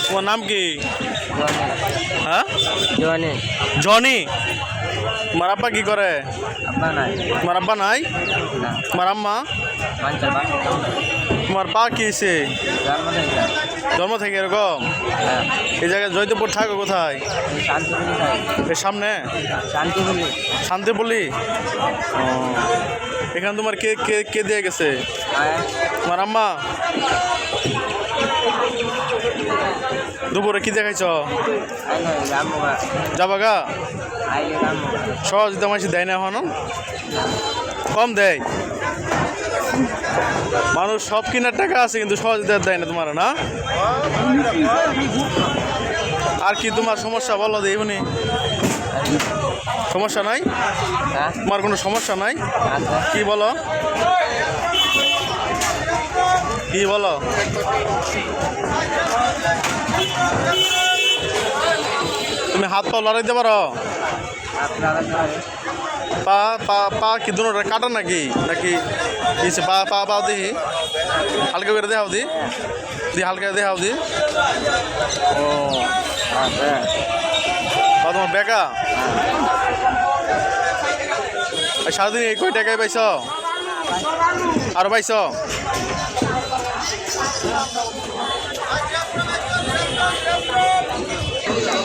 তোমার নাম কি? হ্যাঁ, জনি। জনি। তোমার আব্বা কি করে? আব্বা নাই। তোমার আব্বা নাই? না। তোমার আম্মা? মাঞ্চার বা। তোমার পা কি হয়েছে? জন্ম থেকে। জন্ম থেকে এরকম? হ্যাঁ। এই জায়গায় জয়দেবপুর থাকো কোথায়? এই শান্তিপুরি খাই। এর সামনে শান্তিপুরি। শান্তি বলি। ও, এখানে তোমার কে কে কে দিয়ে গেছে? হ্যাঁ। তোমার আম্মা? দুপুরে কি দেখাইছ? আইলে রামুগা। যাবাগা? আইলে রামুগা। সহযোগিতা মাসি দেয় না এখনো? কম দেয়। মানুষ সব কেনার টাকা আছে কিন্তু সহযোগিতা দেয় না তোমার, না? আর কি তোমার সমস্যা বলো দেখুনি? সমস্যা নাই? হ্যাঁ। তোমার কোনো সমস্যা নাই? আচ্ছা। কি বলো? কি বলো? তুমি হাত পা লড়াইতে পারো? আপনারা ধরে। পা পা পা কি দুটোটা কাটা নাকি নাকি কিছু পা পা পাও দেখি হালকা করে দেখাও দি হালকা করে দেখাও দি। ও আচ্ছা। তোমার বেকা সারাদিন এই কয় টাকায় পাইছ? আরো পাইছ?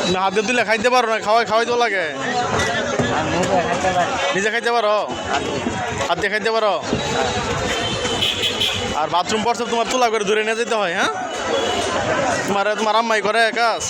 তুমি হাত দিয়ে দিলে খাইতে পারো না? খাওয়াইতে লাগে? আর মুখে খাইতে পারি। নিজে খাইতে পারো? হাত দিয়ে খাইতে পারো? আর বাথরুম পড়ছে তোমার তুলা করে দূরে নিয়ে যেতে হয়? হ্যাঁ, তোমার আম্মাই করে কাজ?